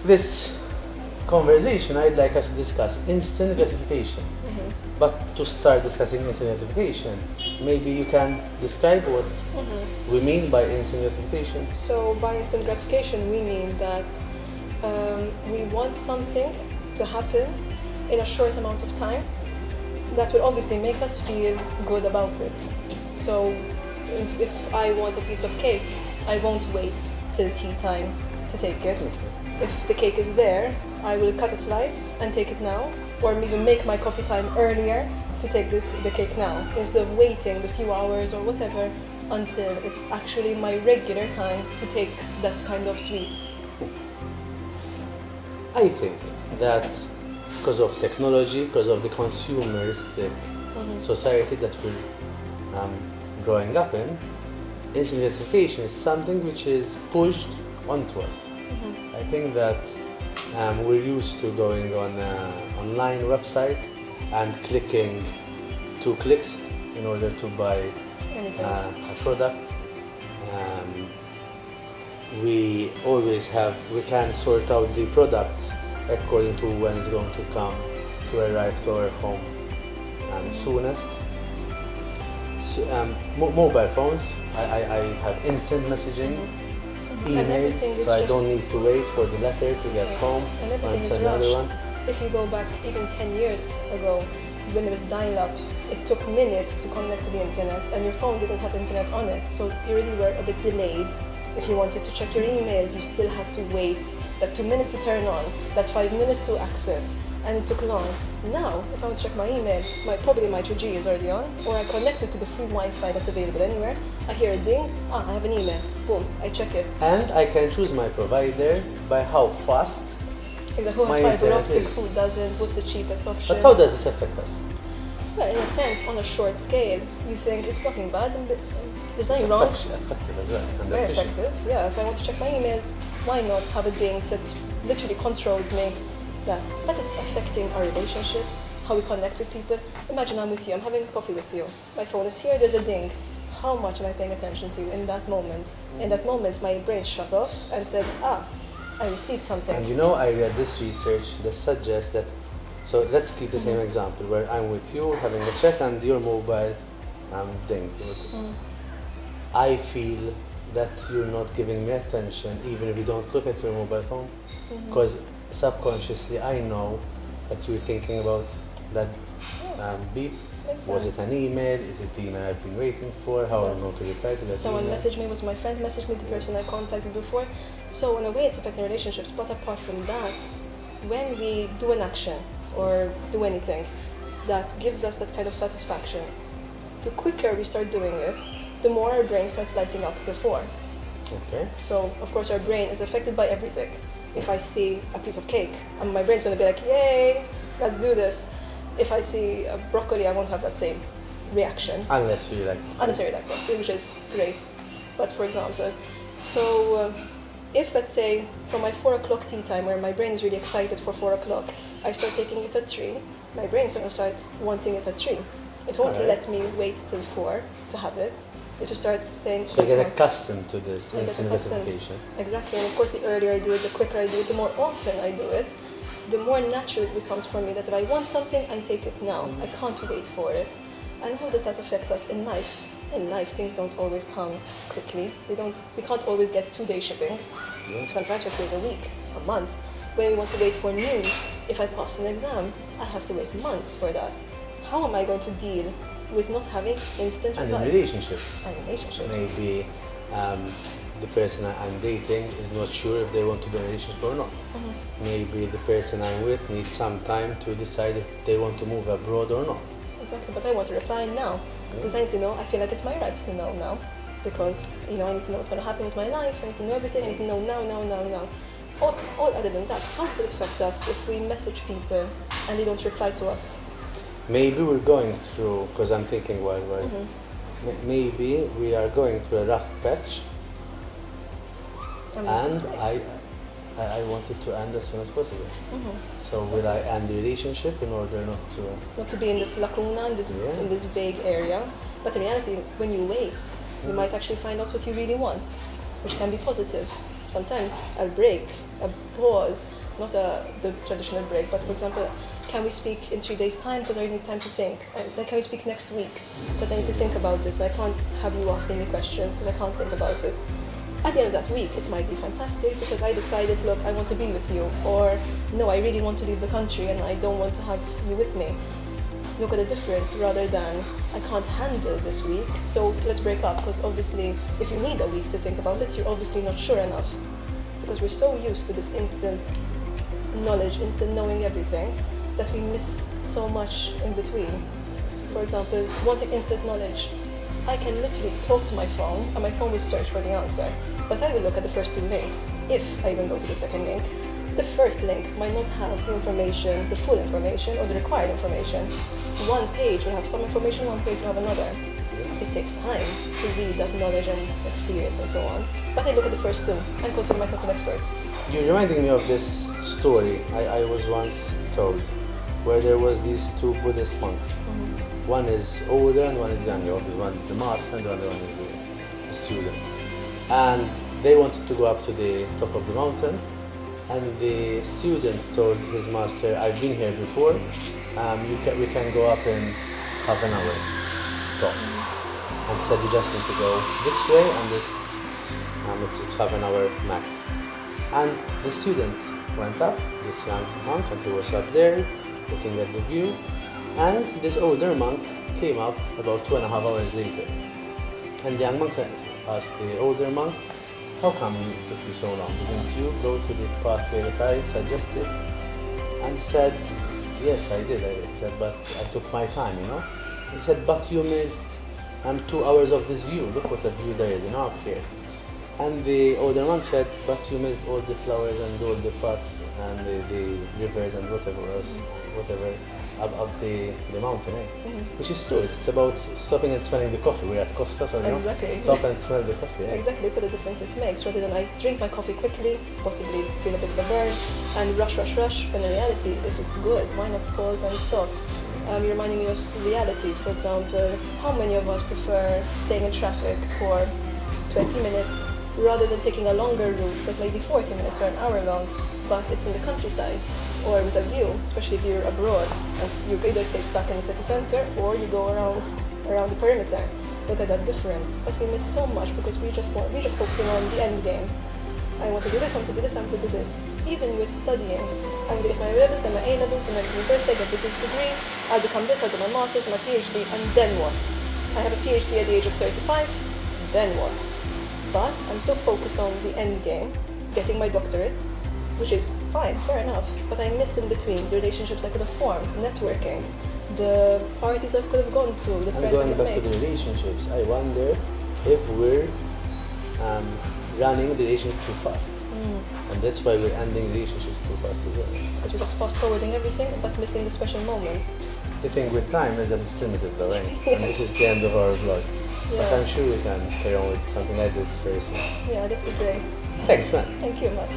this conversation, I'd like us to discuss instant gratification. But to start discussing instant gratification, maybe you can describe what we mean by instant gratification. So by instant gratification, we mean that we want something to happen in a short amount of time that will obviously make us feel good about it. So if I want a piece of cake, I won't wait till tea time to take it. If the cake is there, I will cut a slice and take it now, or even make my coffee time earlier to take the cake now, instead of waiting the few hours or whatever until it's actually my regular time to take that kind of sweet. I think that because of technology, because of the consumeristic society that we're growing up in, instant gratification is something which is pushed onto us. I think that we're used to going on an online website and clicking 2 clicks in order to buy a product. We can sort out the products according to when it's going to come to arrive to our home soonest. So, mobile phones, I have instant messaging, emails, so I don't need to wait for the letter to get home and everything is another one. If you go back even 10 years ago, when it was dial-up, it took minutes to connect to the internet, and your phone didn't have internet on it, so you really were a bit delayed. If you wanted to check your emails, you still had to wait that 2 minutes to turn on, that 5 minutes to access, and it took long. Now, if I want to check my email, probably my 2G is already on, or I connected to the free Wi-Fi that's available anywhere. I hear a ding, I have an email, boom, I check it. And I can choose my provider by how fast. Exactly, who has fiber optic, who doesn't, what's the cheapest option. But how does this affect us? Well, in a sense, on a short scale, you think it's nothing bad, and there's nothing wrong. Effective as well. It's very effective, yeah. If I want to check my emails, why not have a ding that literally controls me? That. But it's affecting our relationships, how we connect with people. Imagine I'm with you, I'm having coffee with you. My phone is here, there's a ding. How much am I paying attention to in that moment? In that moment, my brain shut off and said, I received something. And you know, I read this research that suggests that, so let's keep the same example, where I'm with you, having a chat, and your mobile dings. I feel that you're not giving me attention, even if you don't look at your mobile phone, because subconsciously I know that you're thinking about that beep. Was it an email? Is it the email I've been waiting for? How am I going to reply to that Someone email? messaged me, was my friend messaged me, the person I contacted before. So in a way it's affecting relationships, but apart from that, when we do an action or do anything that gives us that kind of satisfaction, the quicker we start doing it, the more our brain starts lighting up before. Okay. So of course our brain is affected by everything. If I see a piece of cake, my brain's going to be like, yay, let's do this. If I see a broccoli, I won't have that same reaction. Unless you like. Unless you like broccoli, which is great. But for example, so if let's say from my 4 o'clock tea time, where my brain is really excited for 4 o'clock, I start taking it at 3, my brain's going to start wanting it at 3. It won't let me wait till 4 to have it. It will start saying... So you get accustomed to this instant gratification. Exactly, and of course the earlier I do it, the quicker I do it, the more often I do it, the more natural it becomes for me that if I want something, I take it now. I can't wait for it. And how does that affect us in life? In life, things don't always come quickly. We can't always get 2-day shipping. Sometimes it takes a week, a month. When we want to wait for news, if I pass an exam, I have to wait months for that. How am I going to deal with not having instant results? And in relationships. Maybe the person I'm dating is not sure if they want to be in a relationship or not. Maybe the person I'm with needs some time to decide if they want to move abroad or not. Exactly, but I want to reply now. Because I need to know, I feel like it's my right to know now. Because, I need to know what's going to happen with my life, I need to know everything, I need to know now. All other than that, how does it affect us if we message people and they don't reply to us? Maybe we're going through, because I'm thinking maybe we are going through a rough patch, and I want it to end as soon as possible. So will I end the relationship in order not to be in this lacuna, in this vague area? But in reality, when you wait, you might actually find out what you really want, which can be positive. sometimes I'll break, a pause, not the traditional break, but for example, can we speak in 3 days' time because I need time to think? Like, can we speak next week because I need to think about this? I can't have you asking me questions because I can't think about it. At the end of that week, it might be fantastic because I decided, look, I want to be with you, or no, I really want to leave the country and I don't want to have you with me. Look at the difference rather than I can't handle this week, so let's break up, because obviously if you need a week to think about it, you're obviously not sure enough. Because we're so used to this instant knowledge, instant knowing everything, that we miss so much in between. For example, wanting instant knowledge. I can literally talk to my phone and my phone will search for the answer, but I will look at the first 2 links, if I even go to the second link. The first link might not have the information, the full information, or the required information. One page will have some information, one page will have another. It takes time to read that knowledge and experience and so on. But I look at the first 2 and consider myself an expert. You're reminding me of this story I was once told, where there was these 2 Buddhist monks. One is older and one is younger. One is the master and the other one is the student. And they wanted to go up to the top of the mountain. And the student told his master, I've been here before, we can go up in half an hour, tops. And said you just need to go this way and it's half an hour max. And the student went up, this young monk, and he was up there looking at the view. And this older monk came up about 2.5 hours later. And the young monk asked the older monk, how come it took you so long? Didn't you go to the pathway that I suggested? And he said, yes, I did. I said, but I took my time, you know? He said, but you missed 2 hours of this view. Look what a view there is, you know, up here. And the older monk said, but you missed all the flowers and all the paths and the rivers and whatever else, whatever up the mountain, eh? Which is true. It's about stopping and smelling the coffee. We're at Costa, so you know, stop and smell the coffee. Eh? Exactly. Look at the difference it makes. Rather than I drink my coffee quickly, possibly feel a bit of a burn, and rush. When in reality, if it's good, why not pause and stop? You're reminding me of reality. For example, how many of us prefer staying in traffic for 20 minutes rather than taking a longer route that may be 40 minutes or an hour long, but it's in the countryside or with a view, especially if you're abroad. And you either stay stuck in the city center or you go around the perimeter. Look at that difference. But we miss so much because we're just focusing on the end game. I want to do this, I want to do this, I want to do this. Even with studying, I want to get my levels, then my A levels, then my university, I get this degree, I'll become this, I'll do my master's, my PhD, and then what? I have a PhD at the age of 35, then what? But I'm so focused on the end game, getting my doctorate, which is fine, fair enough, but I missed in between the relationships I could have formed, networking, the parties I could have gone to, the friends I going could have back made. to the relationships, I wonder if we're running the relationship too fast. And that's why we're ending relationships too fast as well. Because we're just fast forwarding everything, but missing the special moments. The thing with time is that it's limited though, right? And this is the end of our vlog. Yeah. But I'm sure we can carry on with something like this very soon. Yeah, that'd be great. Thanks, man. Thank you, Matt.